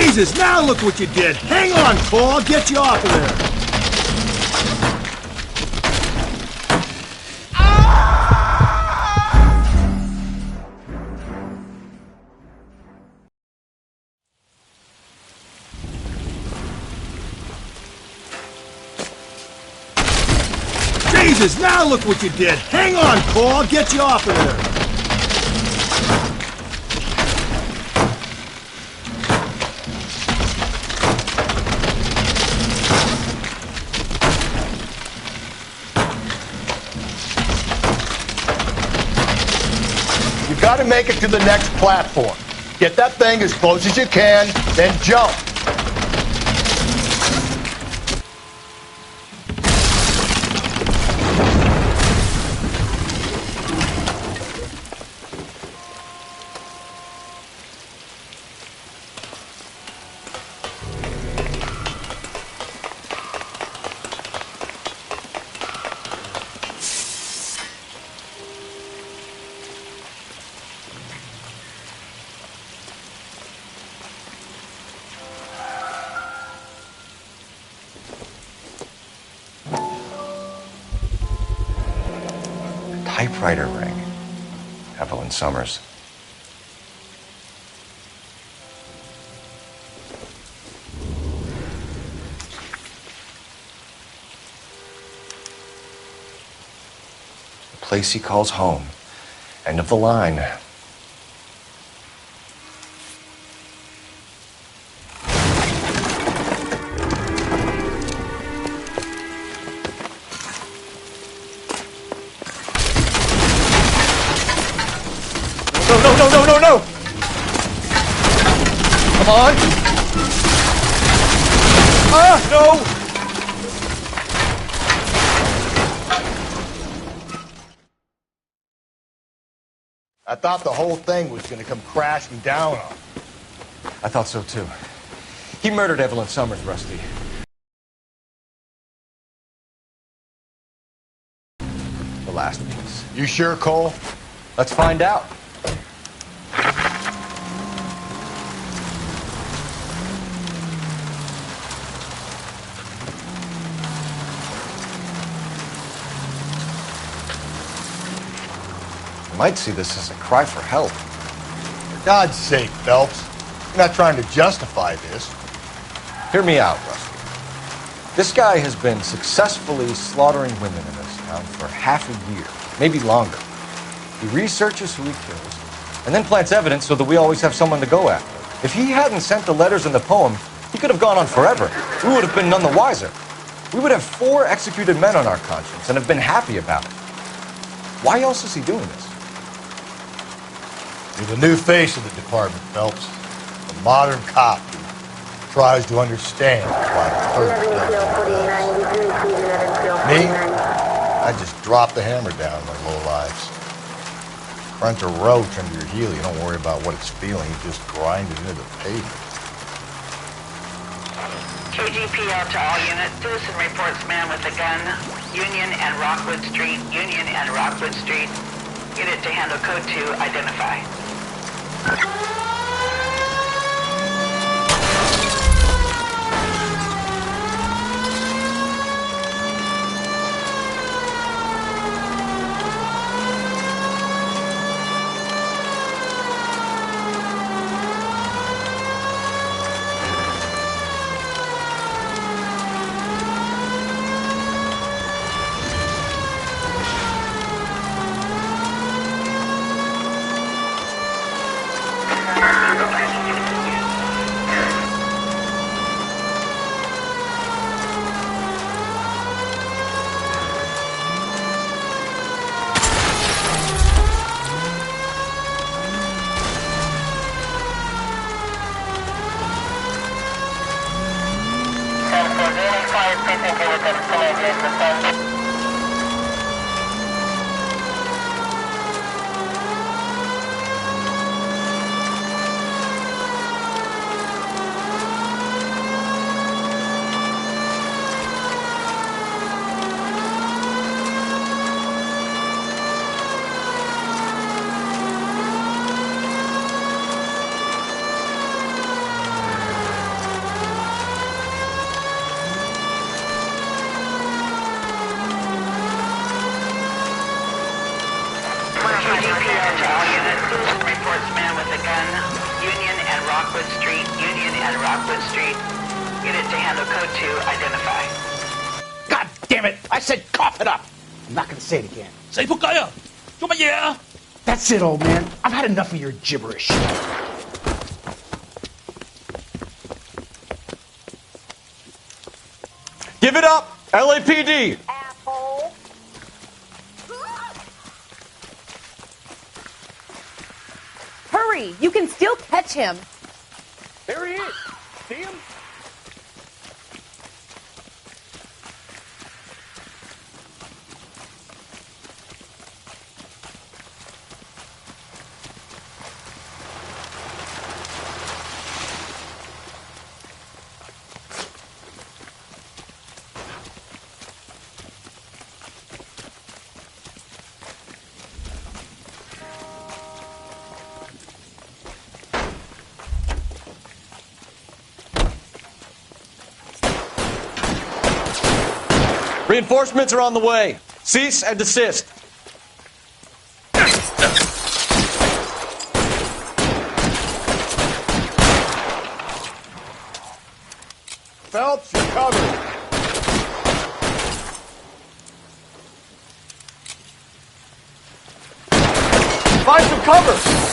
Jesus, now look what you did. Hang on, Cole. I'll get you off of there. Jesus, now look what you did. Hang on, Cole. I'll get you off of there. You gotta make it to the next platform. Get that thing as close as you can, then jump. Typewriter ring. Evelyn Summers. The place he calls home. End of the line. No! Come on! Ah, no! I thought the whole thing was gonna come crashing down on him. I thought so too. He murdered Evelyn Summers, Rusty. The last piece. You sure, Cole? Let's find out. Might see this as a cry for help. For God's sake, Phelps. You're not trying to justify this. Hear me out, Rusty. This guy has been successfully slaughtering women in this town for half a year, maybe longer. He researches who he kills, and then plants evidence so that we always have someone to go after. If he hadn't sent the letters in the poem, he could have gone on forever. We would have been none the wiser. We would have 4 executed men on our conscience and have been happy about it. Why else is he doing this? You're the new face of the department, Phelps. A modern cop who tries to understand why the clerk does. Me? I just drop the hammer down on the low lives. Crunch a roach under your heel. You don't worry about what it's feeling. You just grind it into the pavement. KGPL to all units. Citizen reports man with a gun. Union and Rockwood Street. Union and Rockwood Street. Unit to handle code 2. Identify. and Rockwood Street. Unit to handle code 2, identify. God damn it! I said cough it up! I'm not gonna say it again. 死仆街啊！做乜嘢啊？ That's it, old man. I've had enough of your gibberish. Give it up, LAPD! Asshole. Hurry! You can still catch him. There he is. See him? Reinforcements are on the way. Cease and desist. Phelps, you're covered. Find some cover!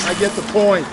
I get the point.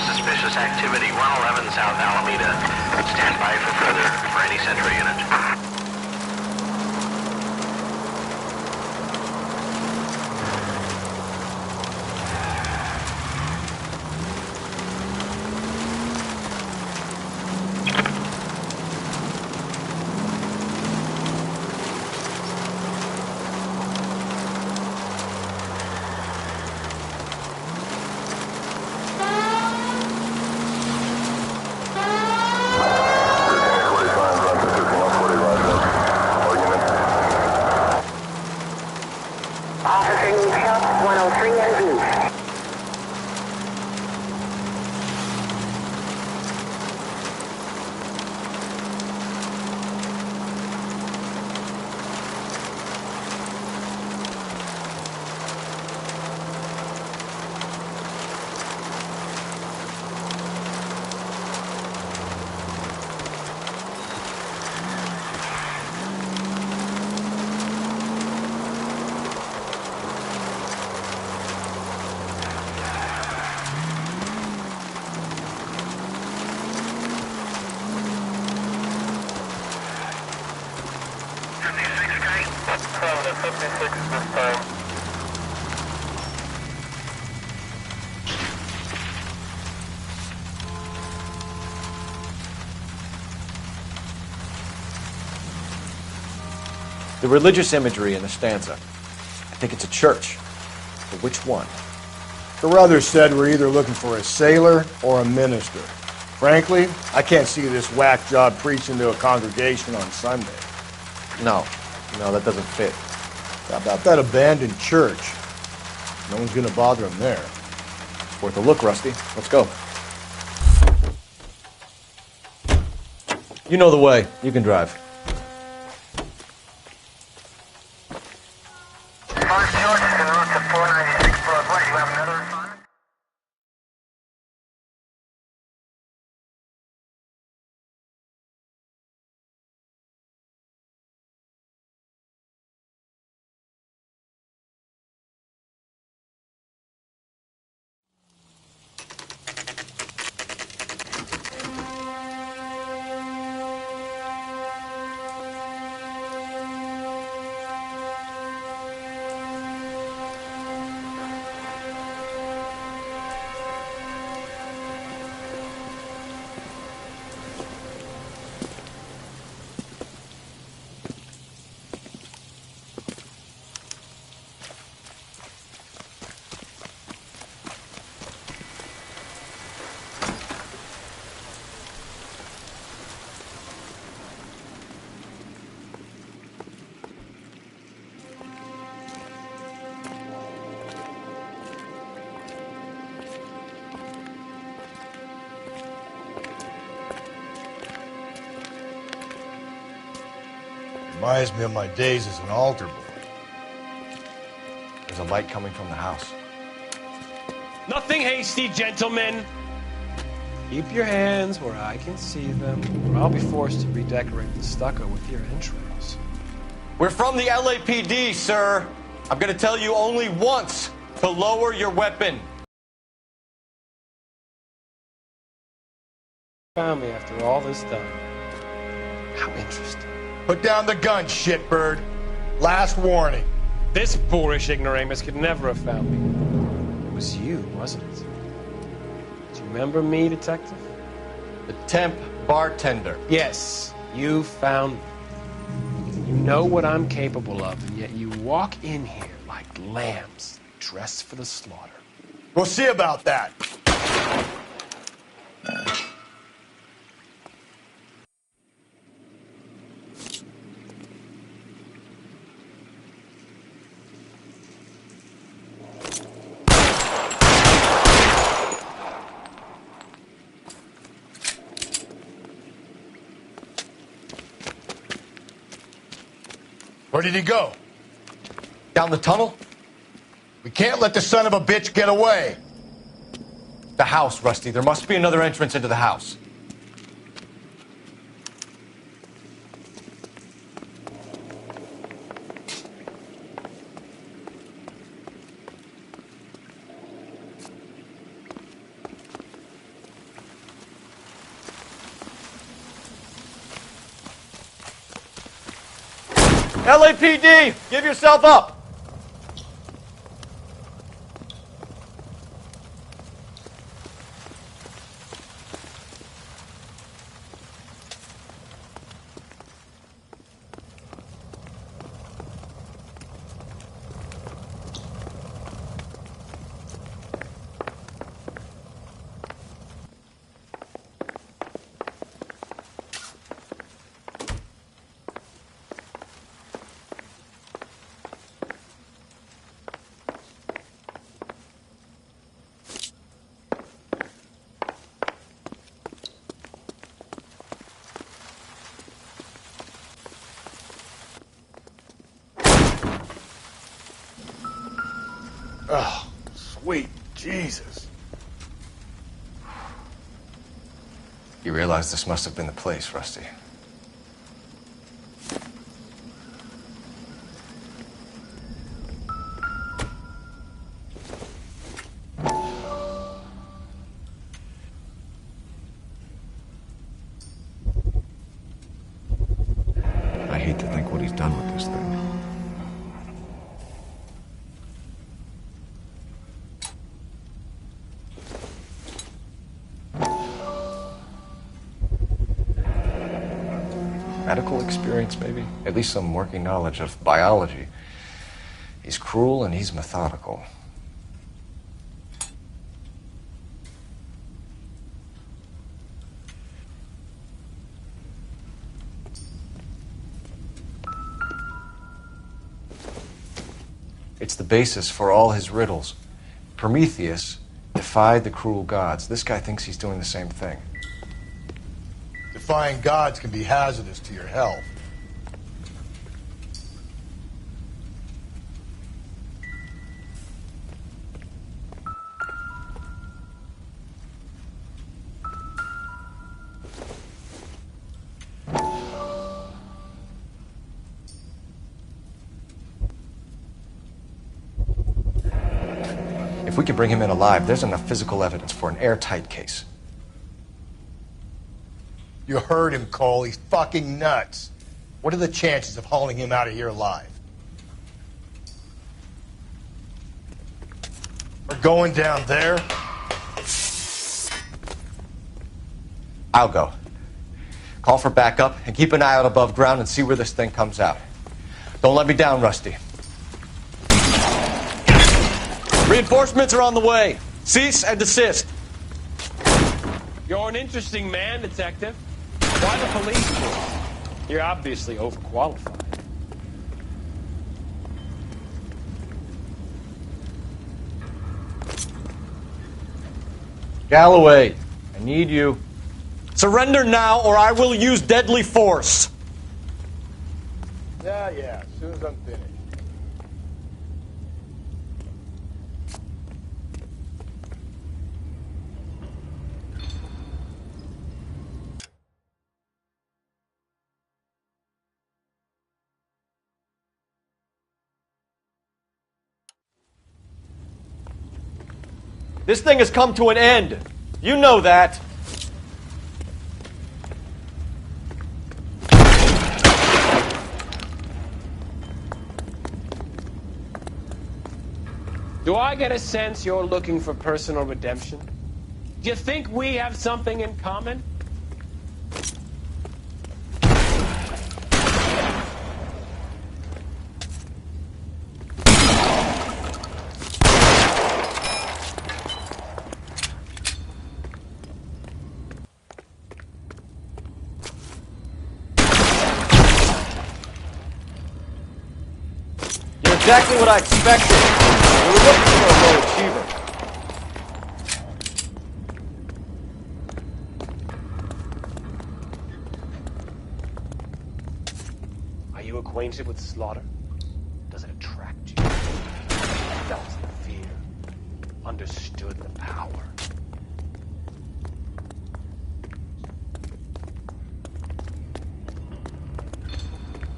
Suspicious activity, 111 South Alameda. Stand by for any Central unit. 56 this time. The religious imagery in the stanza. I think it's a church. But which one? Carruthers said we're either looking for a sailor or a minister. Frankly, I can't see this whack job preaching to a congregation on Sunday. No, that doesn't fit. How about that abandoned church? No one's gonna bother him there. It's worth a look, Rusty. Let's go. You know the way. You can drive. First George is en route to 496 Broadway. You have another assignment? Reminds me of my days as an altar boy. There's a light coming from the house. Nothing hasty, gentlemen. Keep your hands where I can see them, or I'll be forced to redecorate the stucco with your entrails. We're from the LAPD, sir. I'm going to tell you only once to lower your weapon. Found me after all this time. How interesting. Put down the gun, shitbird. Last warning. This boorish ignoramus could never have found me. It was you, wasn't it? Do you remember me, detective? The temp bartender. Yes, you found me. You know what I'm capable of, and yet you walk in here like lambs dressed for the slaughter. We'll see about that. Where did he go? Down the tunnel? We can't let the son of a bitch get away. The house, Rusty. There must be another entrance into the house. LAPD! Give yourself up! Oh, sweet Jesus. You realize this must have been the place, Rusty. I hate to think what he's done with this thing. experience, maybe. At least some working knowledge of biology. He's cruel and he's methodical. It's the basis for all his riddles. Prometheus defied the cruel gods. This guy thinks he's doing the same thing. Defying gods can be hazardous to your health. If we can bring him in alive, there's enough physical evidence for an airtight case. You heard him, Cole. He's fucking nuts. What are the chances of hauling him out of here alive? We're going down there. I'll go. Call for backup and keep an eye out above ground and see where this thing comes out. Don't let me down, Rusty. Reinforcements are on the way. Cease and desist. You're an interesting man, Detective. Why the police force? You're obviously overqualified. Galloway, I need you. Surrender now or I will use deadly force. Yeah, as soon as I'm finished. This thing has come to an end. You know that. Do I get a sense you're looking for personal redemption? Do you think we have something in common? You're exactly what I expected. We were looking for a low achiever. Are you acquainted with slaughter? Does it attract you? Felt the fear? Understood the power?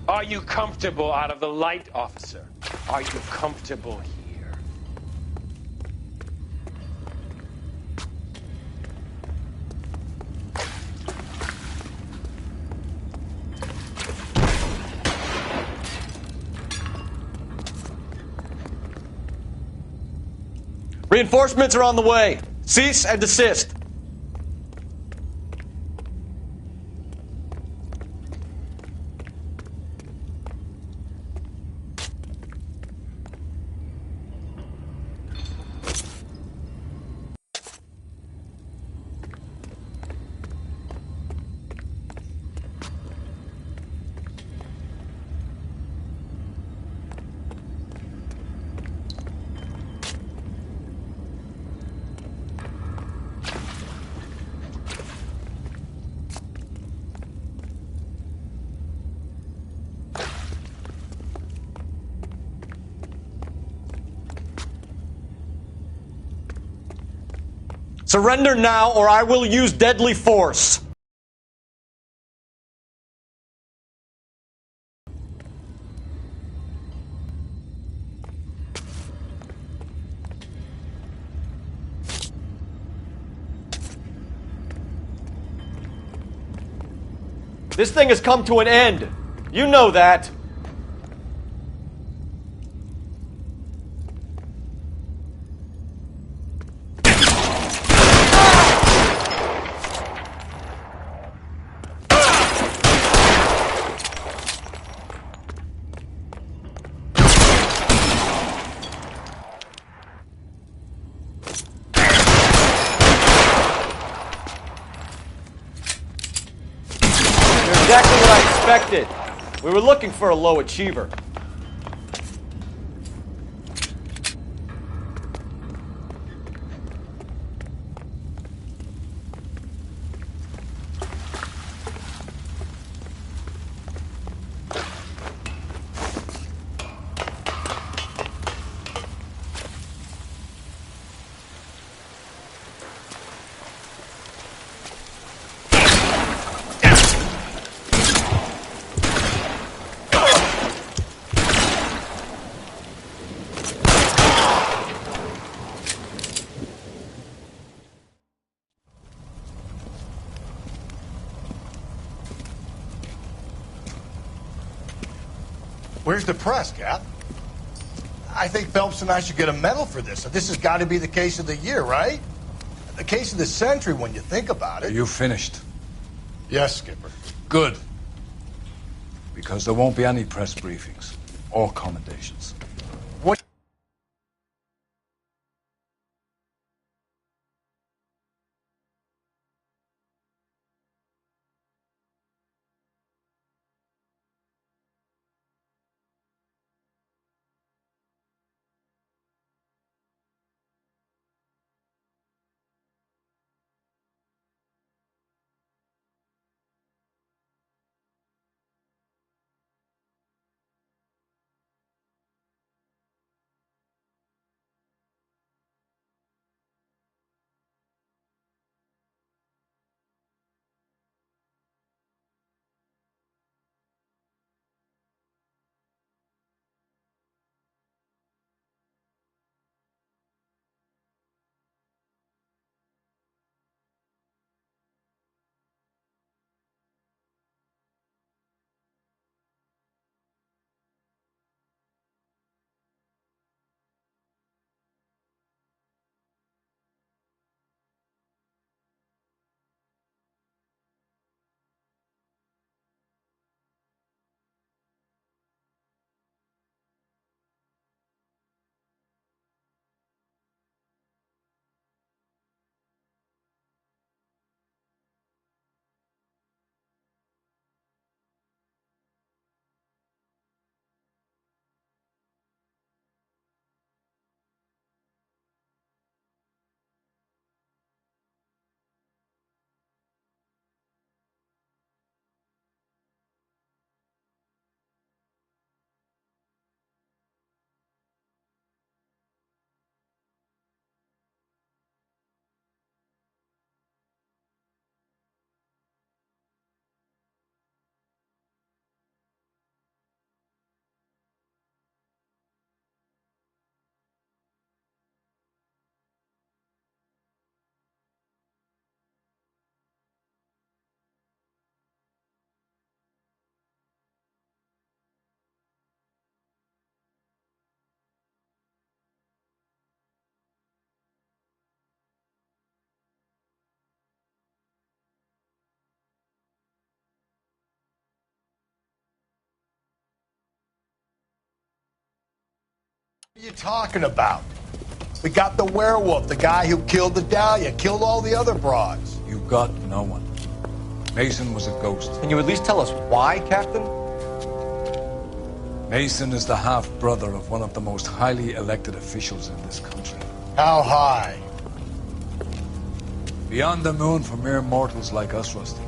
Are you comfortable out of the light, officer? Are you comfortable here? Reinforcements are on the way. Cease and desist. Surrender now or I will use deadly force. This thing has come to an end. You know that. expected. We were looking for a low achiever. Where's the press, Cap? I think Phelps and I should get a medal for this. This has got to be the case of the year, right? The case of the century when you think about Are it. you finished? Yes, Skipper. Good. Because there won't be any press briefings or commendations. What? What are you talking about? We got the werewolf, the guy who killed the Dahlia, killed all the other broads. You got no one. Mason was a ghost. Can you at least tell us why, Captain? Mason is the half-brother of one of the most highly elected officials in this country. How high? Beyond the moon for mere mortals like us, Rusty.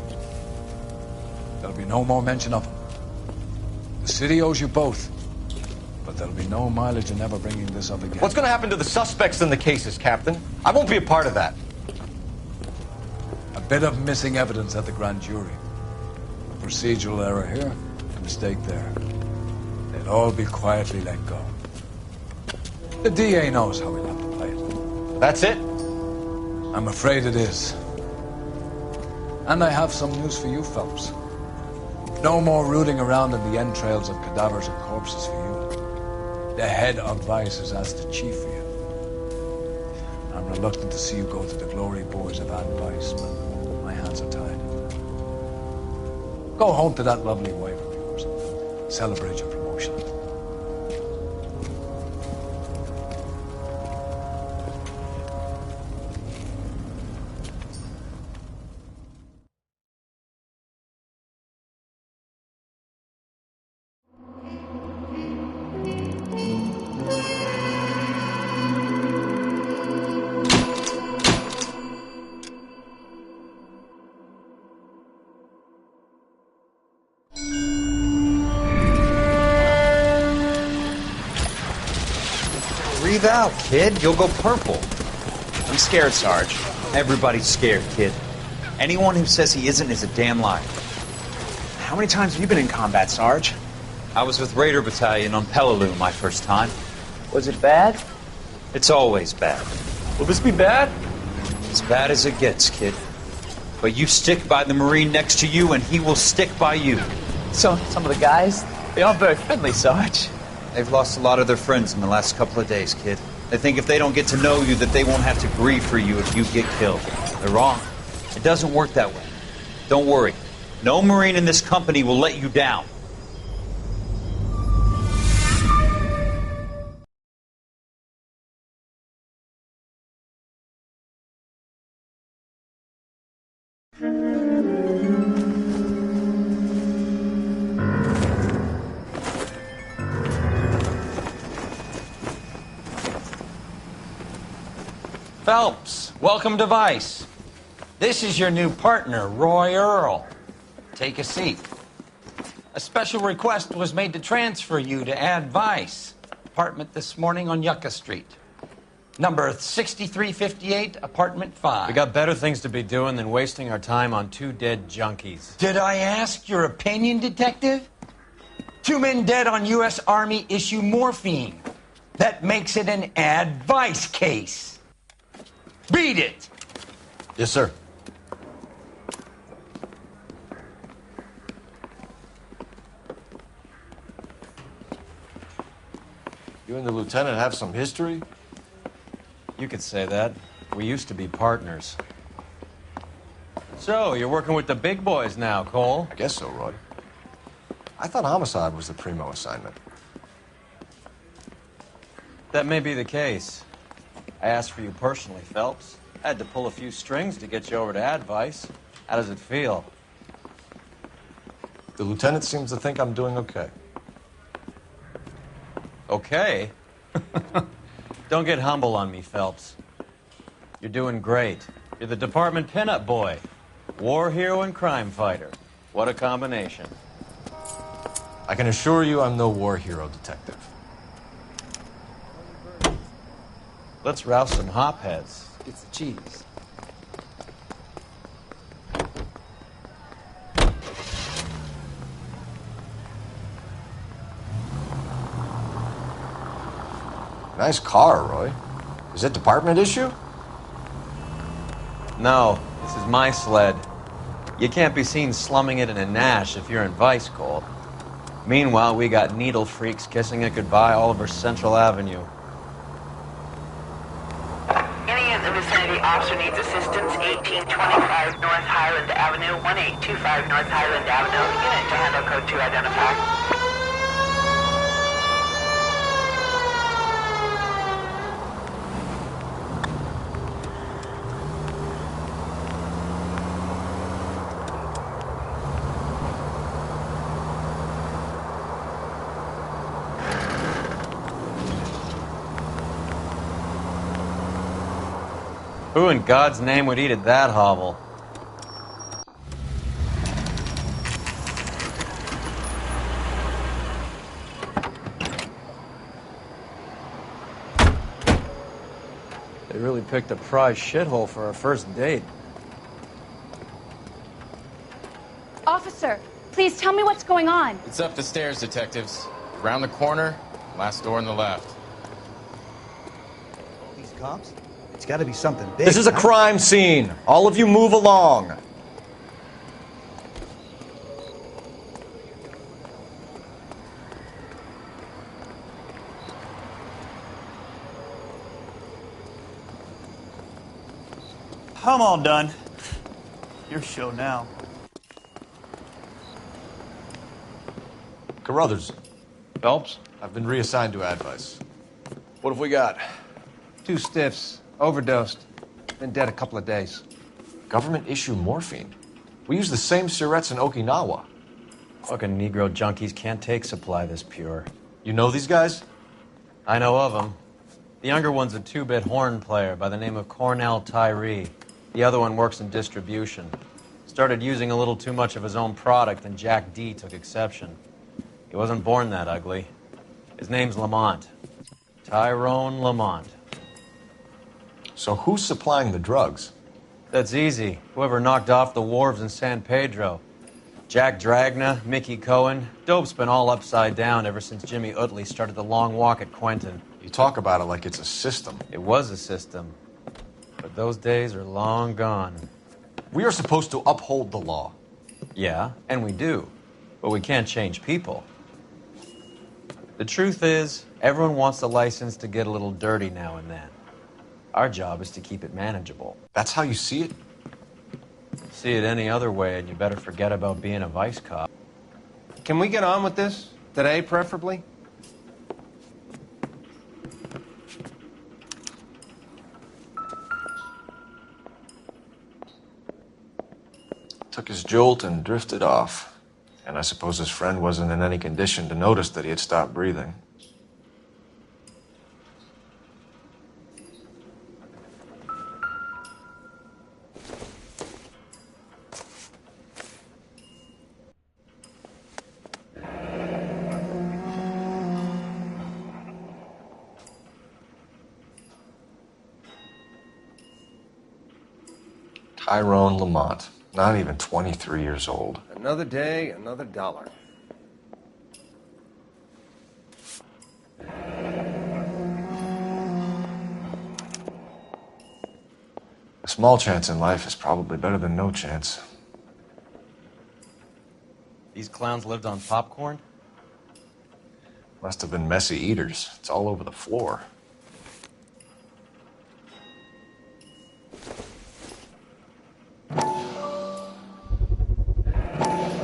There'll be no more mention of him. The city owes you both. But there'll be no mileage in ever bringing this up again. What's going to happen to the suspects in the cases, Captain? I won't be a part of that. A bit of missing evidence at the grand jury. A procedural error here, a mistake there. They'll all be quietly let go. The DA knows how we'll have to play it. That's it? I'm afraid it is. And I have some news for you, Phelps. No more rooting around in the entrails of cadavers and corpses for you. The head of Vice has asked the chief for you. I'm reluctant to see you go to the glory boys of Ann Vice, but my hands are tied. Go home to that lovely wife of yours. Celebrate your promotion. Breathe out, kid. You'll go purple. I'm scared, Sarge. Everybody's scared, kid. Anyone who says he isn't is a damn liar. How many times have you been in combat, Sarge? I was with Raider Battalion on Peleliu my first time. Was it bad? It's always bad. Will this be bad? As bad as it gets, kid. But you stick by the Marine next to you, and he will stick by you. So, some of the guys, they aren't very friendly, Sarge. They've lost a lot of their friends in the last couple of days, kid. They think if they don't get to know you, that they won't have to grieve for you if you get killed. They're wrong. It doesn't work that way. Don't worry. No Marine in this company will let you down. Phelps, welcome to Vice. This is your new partner, Roy Earl. Take a seat. A special request was made to transfer you to Ad Vice. Apartment this morning on Yucca Street. Number 6358, apartment 5. We got better things to be doing than wasting our time on two dead junkies. Did I ask your opinion, detective? 2 men dead on U.S. Army issue morphine. That makes it an Ad Vice case. Beat it! Yes, sir. You and the lieutenant have some history? You could say that. We used to be partners. So, you're working with the big boys now, Cole? I guess so, Roy. I thought homicide was the primo assignment. That may be the case. I asked for you personally, Phelps. I had to pull a few strings to get you over to Advice. How does it feel? The lieutenant seems to think I'm doing okay. Okay? Don't get humble on me, Phelps. You're doing great. You're the department pinup boy. War hero and crime fighter. What a combination. I can assure you I'm no war hero, detective. Let's rouse some hopheads. It's the cheese. Nice car, Roy. Is it department issue? No, this is my sled. You can't be seen slumming it in a Nash if you're in Vice, Cole. Meanwhile, we got needle freaks kissing it goodbye all over Central Avenue. Any in the vicinity officer needs assistance, 1825 North Highland Avenue, 1825 North Highland Avenue. Unit to handle code 2 identified. Who in God's name would eat at that hovel? They really picked a prize shithole for our first date. Officer, please tell me what's going on. It's up the stairs, detectives. Around the corner, last door on the left. These cops? It's got to be something big. This is a crime scene. All of you move along. I'm all done. Your show now. Carruthers, Phelps? I've been reassigned to Advice. What have we got? 2 stiffs. Overdosed. Been dead a couple of days. Government issue morphine. We use the same syrettes in Okinawa. Fucking Negro junkies can't take supply this pure. You know these guys? I know of them. The younger one's a 2-bit horn player by the name of Cornell Tyree. The other one works in distribution. Started using a little too much of his own product, and Jack D took exception. He wasn't born that ugly. His name's Lamont. Tyrone Lamont. So who's supplying the drugs? That's easy. Whoever knocked off the wharves in San Pedro. Jack Dragna, Mickey Cohen. Dope's been all upside down ever since Jimmy Utley started the long walk at Quentin. You talk about it like it's a system. It was a system. But those days are long gone. We are supposed to uphold the law. Yeah, and we do. But we can't change people. The truth is, everyone wants the license to get a little dirty now and then. Our job is to keep it manageable. That's how you see it? See it any other way, and you better forget about being a vice cop. Can we get on with this? Today, preferably? Took his jolt and drifted off. And I suppose his friend wasn't in any condition to notice that he had stopped breathing. Tyrone Lamont, not even 23 years old. Another day, another dollar. A small chance in life is probably better than no chance. These clowns lived on popcorn? Must have been messy eaters. It's all over the floor.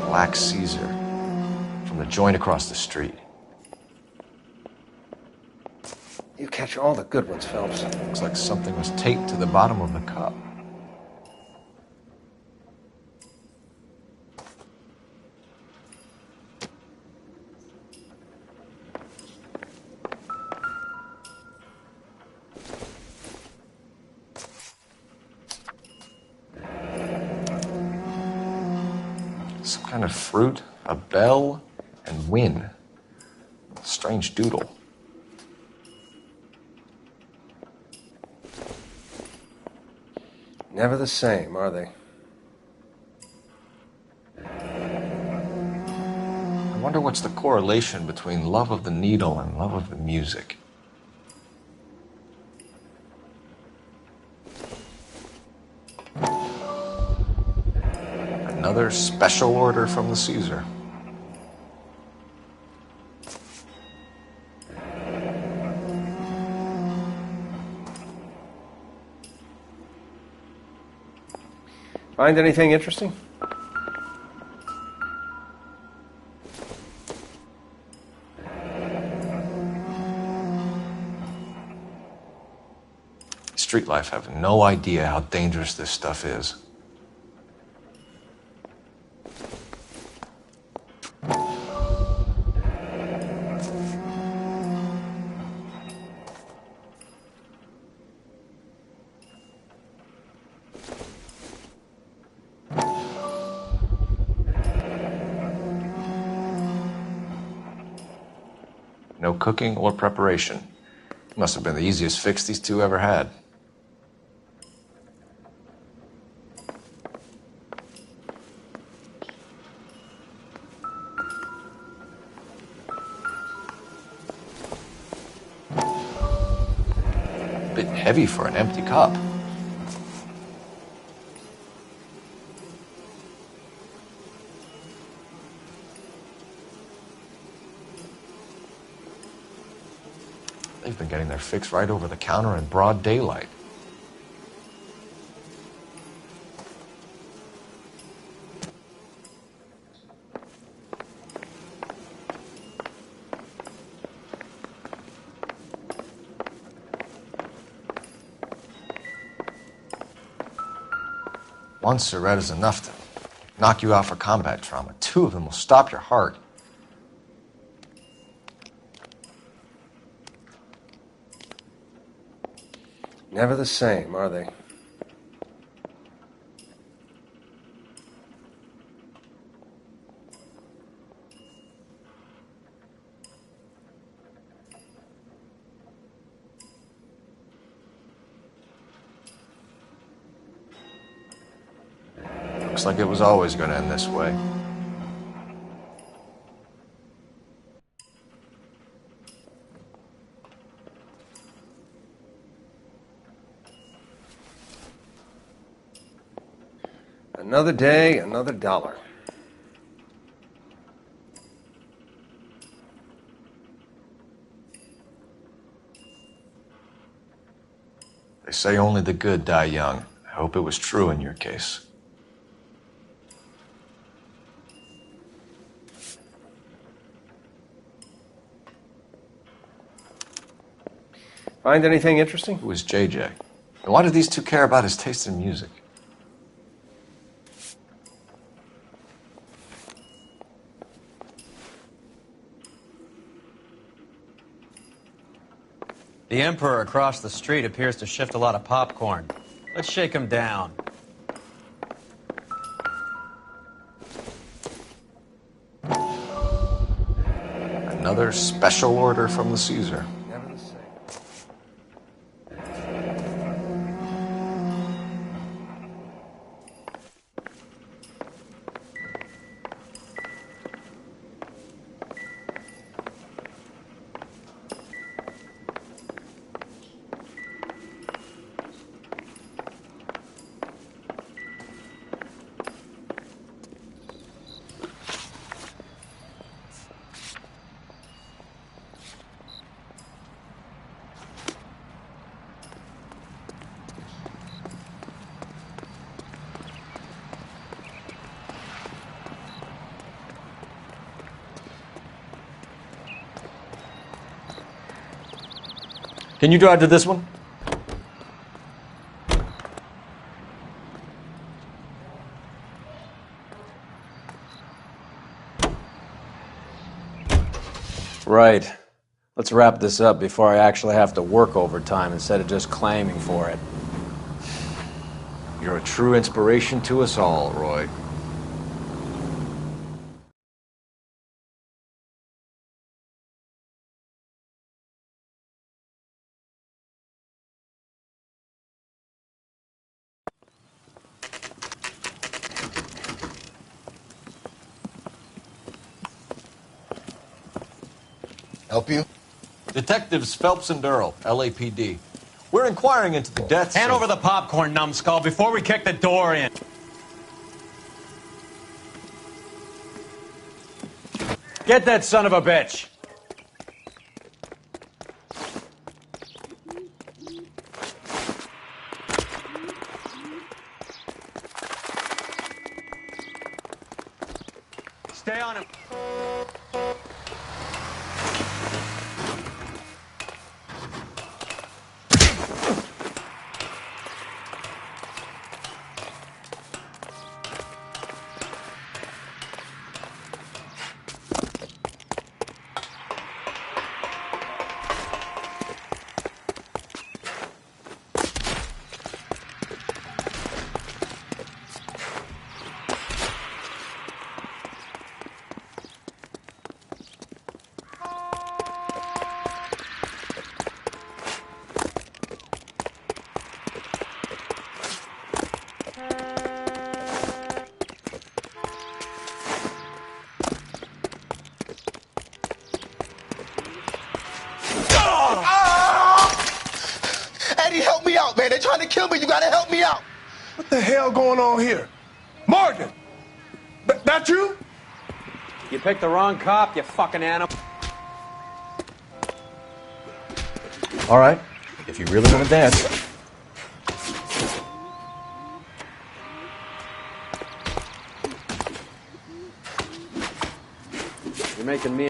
Black Caesar from the joint across the street. You catch all the good ones, Phelps. Looks like something was taped to the bottom of the cup. Some kind of fruit, a bell, and win. Strange doodle. Never the same, are they? I wonder what's the correlation between love of the needle and love of the music. Another special order from the Caesar. Find anything interesting? Street life have no idea how dangerous this stuff is. No cooking or preparation. Must have been the easiest fix these two ever had. Bit heavy for an empty cup. They've been getting their fix right over the counter in broad daylight. One cigarette is enough to knock you out for combat trauma. Two of them will stop your heart. Never the same, are they? Looks like it was always going to end this way. Another day, another dollar. They say only the good die young. I hope it was true in your case. Find anything interesting? Who is JJ? And why do these two care about his taste in music? The Emperor across the street appears to shift a lot of popcorn. Let's shake him down. Another special order from the Caesar. Never the same. Can you drive to this one? Right. Let's wrap this up before I actually have to work overtime instead of just claiming for it. You're a true inspiration to us all, Roy. Help you? Detectives Phelps and Durrell, LAPD. We're inquiring into the deaths Hand of... over the popcorn, numbskull, before we kick the door in. Get that son of a bitch! Stay on him. Eddie, help me out, man. They're trying to kill me. You gotta help me out. What the hell going on here? Morgan! That you? You picked the wrong cop, you fucking animal. All right, if you really want to dance. You're making me...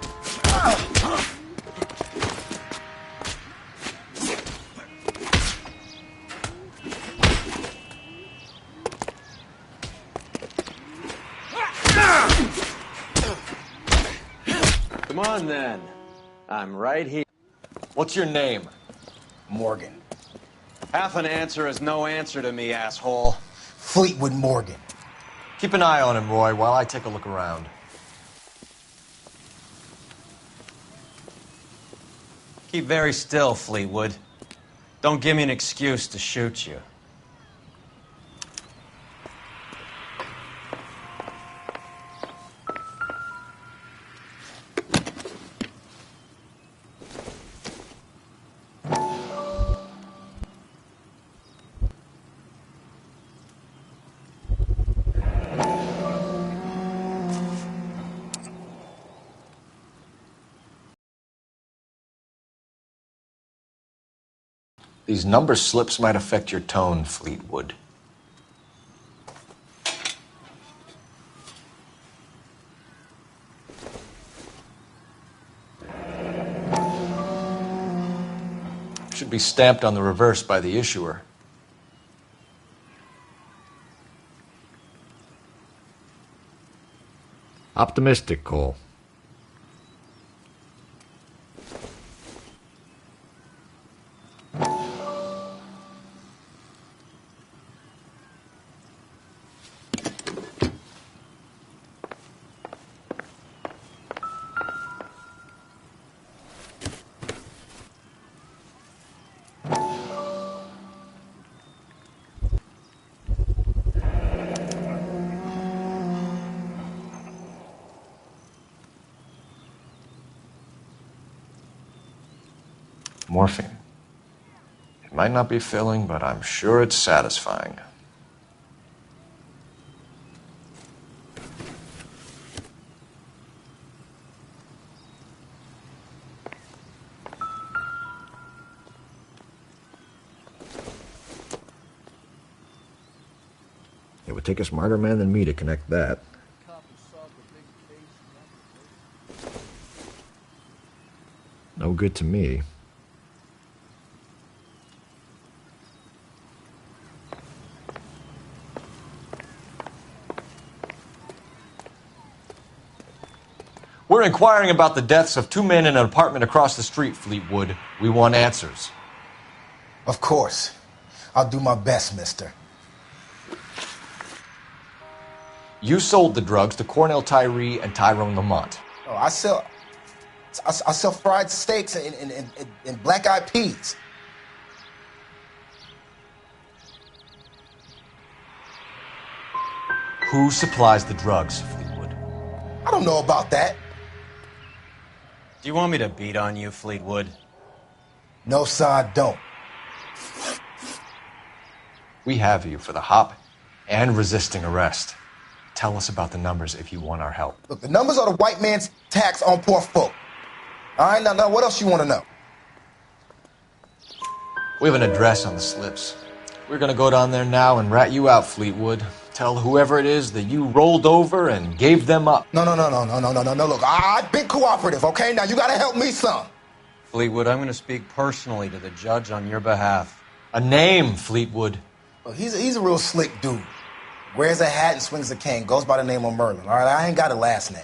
Come on, then. I'm right here. What's your name? Morgan. Half an answer is no answer to me, asshole. Fleetwood Morgan. Keep an eye on him, Roy, while I take a look around. Keep very still, Fleetwood. Don't give me an excuse to shoot you. These number slips might affect your tone, Fleetwood. Should be stamped on the reverse by the issuer. Optimistic, Cole. Morphine. It might not be filling, but I'm sure it's satisfying. It would take a smarter man than me to connect that. No good to me. We're inquiring about the deaths of 2 men in an apartment across the street, Fleetwood. We want answers. Of course. I'll do my best, mister. You sold the drugs to Cornell Tyree and Tyrone Lamont. Oh, I sell fried steaks and black-eyed peas. Who supplies the drugs, Fleetwood? I don't know about that. Do you want me to beat on you, Fleetwood? No, sir, I don't. We have you for the hop and resisting arrest. Tell us about the numbers if you want our help. Look, the numbers are the white man's tax on poor folk. All right, now what else you want to know? We have an address on the slips. We're gonna go down there now and rat you out, Fleetwood. Tell whoever it is that you rolled over and gave them up. No. Look, I've been cooperative, okay? Now you gotta help me some. Fleetwood, I'm going to speak personally to the judge on your behalf. A name, Fleetwood. Well, he's a real slick dude. Wears a hat and swings a cane. Goes by the name of Merlin. All right, I ain't got a last name.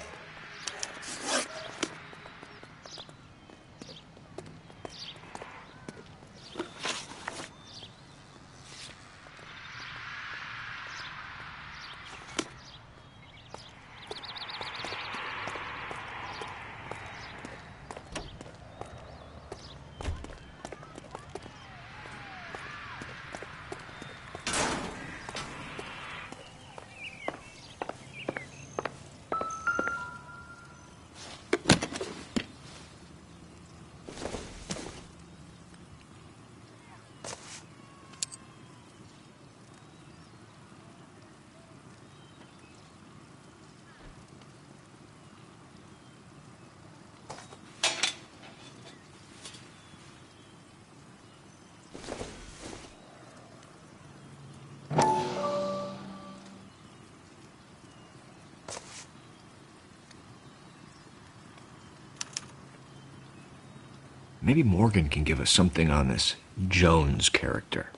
Maybe Morgan can give us something on this Jones character.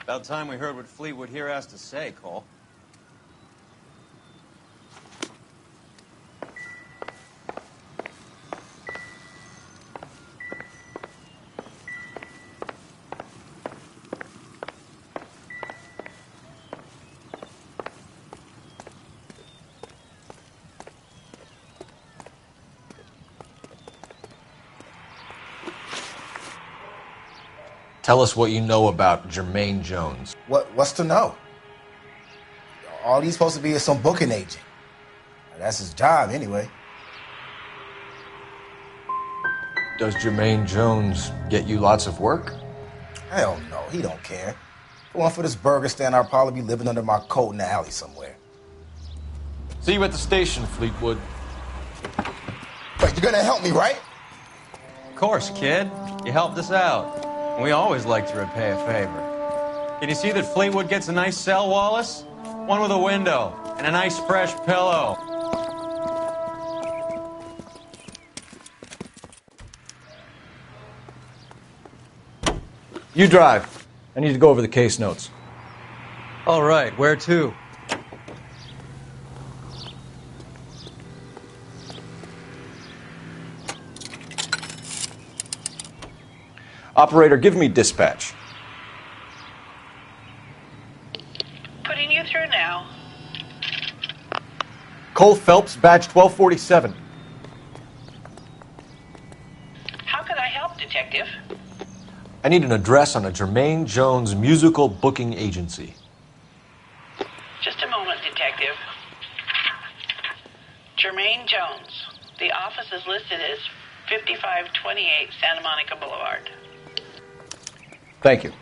About time we heard what Fleetwood here has to say, Cole. Tell us what you know about Jermaine Jones. What's to know? All he's supposed to be is some booking agent. That's his job, anyway. Does Jermaine Jones get you lots of work? Hell no, he don't care. If it weren't for this burger stand, I'd probably be living under my coat in the alley somewhere. See you at the station, Fleetwood. But you're gonna help me, right? Of course, kid. You helped us out. We always like to repay a favor. Did you see that Fleetwood gets a nice cell, Wallace? One with a window and a nice fresh pillow. You drive. I need to go over the case notes. All right, where to? Operator, give me dispatch. Putting you through now. Cole Phelps, badge 1247. How can I help, Detective? I need an address on a Jermaine Jones musical booking agency. Just a moment, Detective. Jermaine Jones. The office is listed as 5528 Santa Monica Boulevard. Thank you.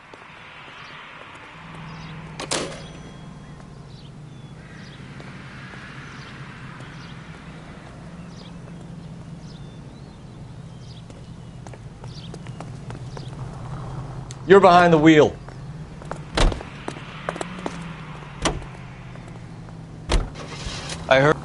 You're behind the wheel. I heard